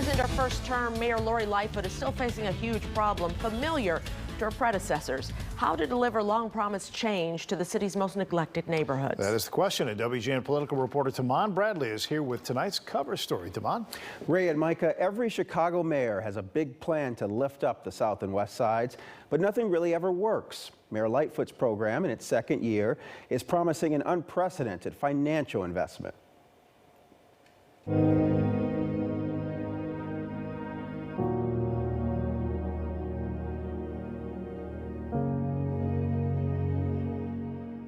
years into her first term, Mayor Lori Lightfoot is still facing a huge problem familiar to her predecessors: how to deliver long-promised change to the city's most neglected neighborhoods. That is the question, and WGN political reporter Taman Bradley is here with tonight's cover story. Taman? Ray and Micah, every Chicago mayor has a big plan to lift up the South and West Sides, but nothing really ever works. Mayor Lightfoot's program, in its second year, is promising an unprecedented financial investment.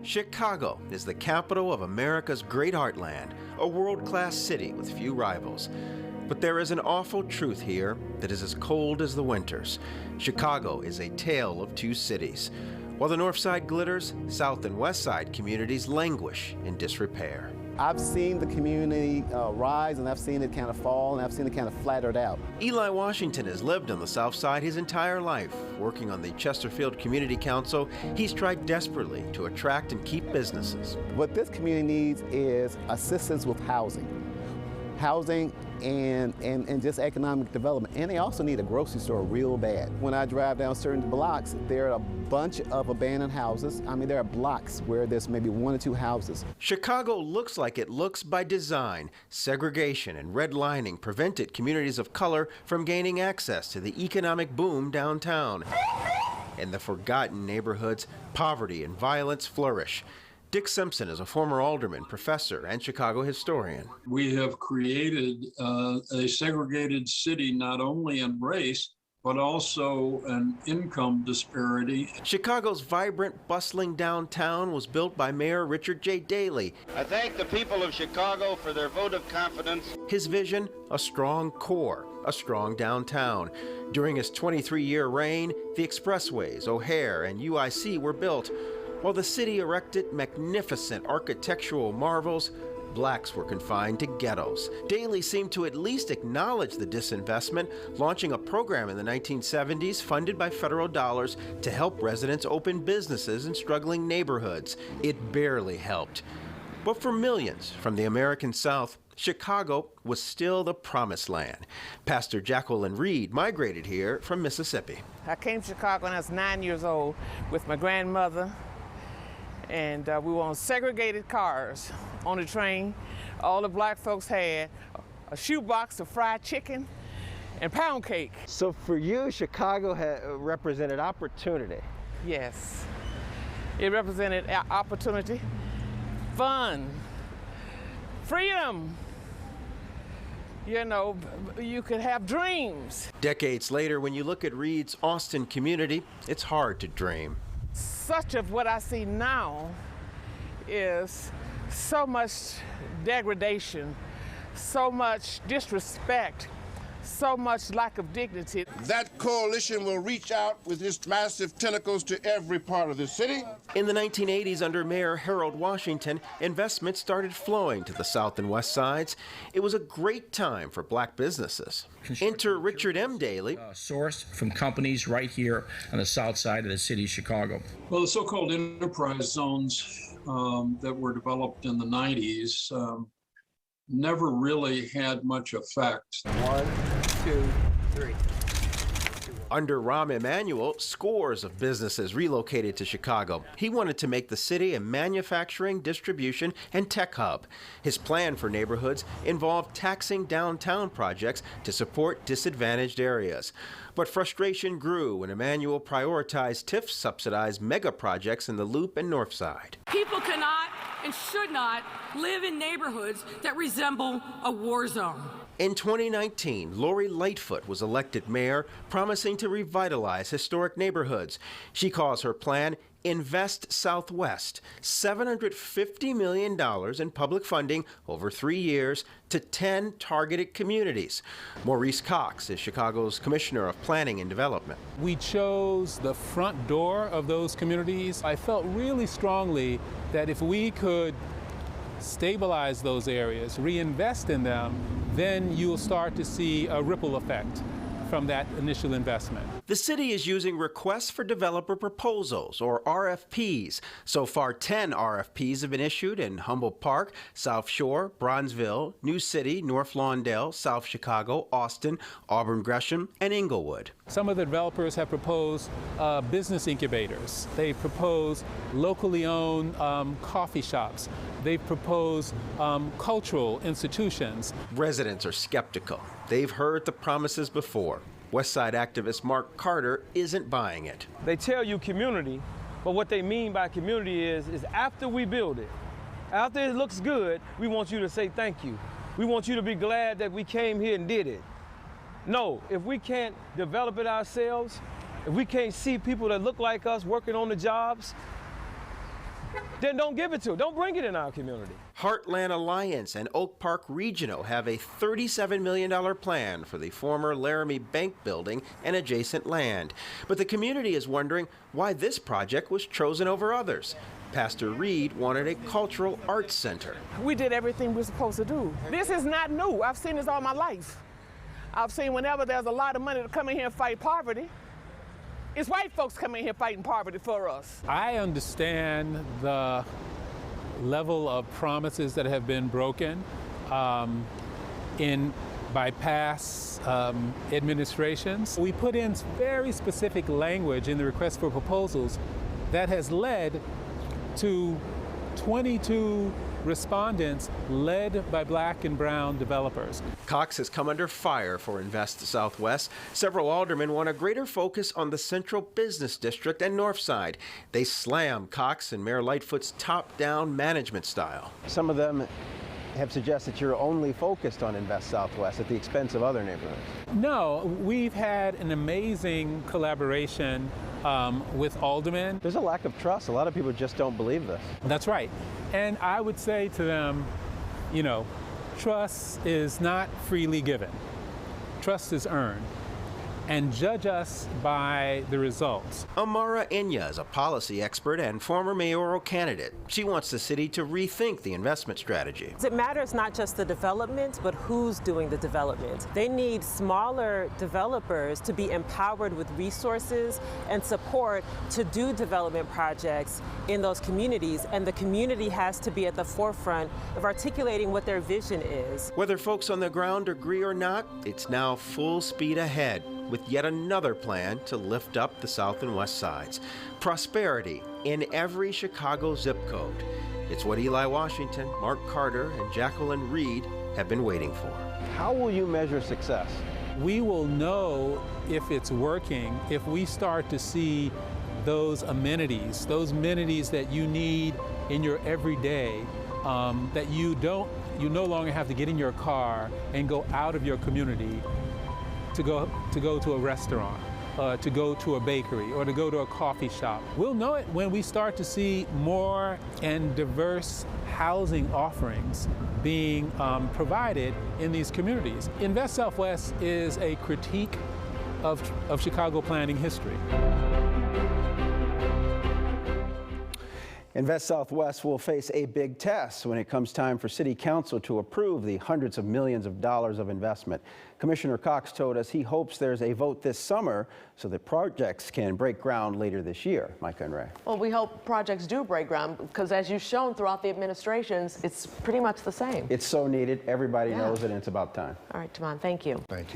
Chicago is the capital of America's great heartland, a world-class city with few rivals. But there is an awful truth here that is as cold as the winters. Chicago is a tale of two cities. While the North Side glitters, South and West Side communities languish in disrepair. I've seen the community rise, and I've seen it kind of fall, and I've seen it kind of flattered out. Eli Washington has lived on the South Side his entire life. Working on the Chesterfield Community Council, he's tried desperately to attract and keep businesses. What this community needs is assistance with housing and just economic development. And they also need a grocery store real bad. When I drive down certain blocks, there are a bunch of abandoned houses. I mean, there are blocks where there's maybe 1 or 2 houses. Chicago looks like it looks by design. Segregation and redlining prevented communities of color from gaining access to the economic boom downtown. In the forgotten neighborhoods, poverty and violence flourish. Dick Simpson is a former alderman, professor, and Chicago historian. We have created a segregated city, not only in race, but also an income disparity. Chicago's vibrant, bustling downtown was built by Mayor Richard J. Daley. I thank the people of Chicago for their vote of confidence. His vision, a strong core, a strong downtown. During his 23-year reign, the expressways, O'Hare, and UIC were built. While the city erected magnificent architectural marvels, blacks were confined to ghettos. Daley seemed to at least acknowledge the disinvestment, launching a program in the 1970s funded by federal dollars to help residents open businesses in struggling neighborhoods. It barely helped. But for millions from the American South, Chicago was still the promised land. Pastor Jacqueline Reed migrated here from Mississippi. I came to Chicago when I was 9 years old with my grandmother, and we were on segregated cars on the train. All the black folks had a shoebox of fried chicken and pound cake. So for you, Chicago represented opportunity. Yes, it represented opportunity, fun, freedom. You know, you could have dreams. Decades later, when you look at Reed's Austin community, it's hard to dream. Such of what I see now is so much degradation, so much disrespect, so much lack of dignity. That coalition will reach out with its massive tentacles to every part of the city. In the 1980s, under Mayor Harold Washington, investment started flowing to the South and West Sides. It was a great time for black businesses. Enter Richard M. Daley. Sourced from companies right here on the south side of the city of Chicago. Well, the so-called enterprise zones that were developed in the 90s never really had much effect. 1, 2, 3. Under Rahm Emanuel, scores of businesses relocated to Chicago. He wanted to make the city a manufacturing, distribution, and tech hub. His plan for neighborhoods involved taxing downtown projects to support disadvantaged areas. But frustration grew when Emanuel prioritized TIF-subsidized mega projects in the Loop and North Side. People cannot and should not live in neighborhoods that resemble a war zone. In 2019, Lori Lightfoot was elected mayor, promising to revitalize historic neighborhoods. She calls her plan Invest Southwest, $750 million in public funding over 3 years to 10 targeted communities. Maurice Cox is Chicago's Commissioner of Planning and Development. We chose the front door of those communities. I felt really strongly that if we could stabilize those areas, reinvest in them, then you'll start to see a ripple effect from that initial investment. The city is using requests for developer proposals, or RFPs. So far, 10 RFPs have been issued in Humboldt Park, South Shore, Bronzeville, New City, North Lawndale, South Chicago, Austin, Auburn Gresham, and Inglewood. Some of the developers have proposed business incubators. They've proposed locally owned coffee shops. They've proposed cultural institutions. Residents are skeptical. They've heard the promises before. Westside activist Mark Carter isn't buying it. They tell you community, but what they mean by community is after we build it, after it looks good, we want you to say thank you. We want you to be glad that we came here and did it. No, if we can't develop it ourselves, if we can't see people that look like us working on the jobs, then don't give it to us. Don't bring it in our community. Heartland Alliance and Oak Park Regional have a $37 million plan for the former Laramie Bank building and adjacent land. But the community is wondering why this project was chosen over others. Pastor Reed wanted a cultural arts center. We did everything we're supposed to do. This is not new. I've seen this all my life. I've seen whenever there's a lot of money to come in here and fight poverty, it's white folks coming in here fighting poverty for us. I understand the level of promises that have been broken by past administrations. We put in very specific language in the request for proposals that has led to 22 respondents led by black and brown developers. Cox has come under fire for Invest Southwest. Several aldermen want a greater focus on the Central Business District and North Side. They slam Cox and Mayor Lightfoot's top-down management style. Some of them have suggested you're only focused on Invest Southwest at the expense of other neighborhoods. No, we've had an amazing collaboration with aldermen. There's a lack of trust. A lot of people just don't believe this. That's right. And I would say to them, you know, trust is not freely given. Trust is earned. And judge us by the results. Amara Enya is a policy expert and former mayoral candidate. She wants the city to rethink the investment strategy. It matters not just the development, but who's doing the development. They need smaller developers to be empowered with resources and support to do development projects in those communities, and the community has to be at the forefront of articulating what their vision is. Whether folks on the ground agree or not, it's now full speed ahead, with yet another plan to lift up the South and West Sides. Prosperity in every Chicago zip code. It's what Eli Washington, Mark Carter, and Jacqueline Reed have been waiting for. How will you measure success? We will know if it's working if we start to see those amenities that you need in your everyday, that you no longer have to get in your car and go out of your community to go to a restaurant, to go to a bakery, or to go to a coffee shop. We'll know it when we start to see more and diverse housing offerings being provided in these communities. Invest Southwest is a critique of Chicago planning history. Invest Southwest will face a big test when it comes time for City Council to approve the hundreds of millions of dollars of investment. Commissioner Cox told us he hopes there's a vote this summer so that projects can break ground later this year. Micah and Ray. Well, we hope projects do break ground because, as you've shown throughout the administrations, it's pretty much the same. It's so needed. Everybody knows it, and it's about time. All right, Tamon, thank you. Thank you.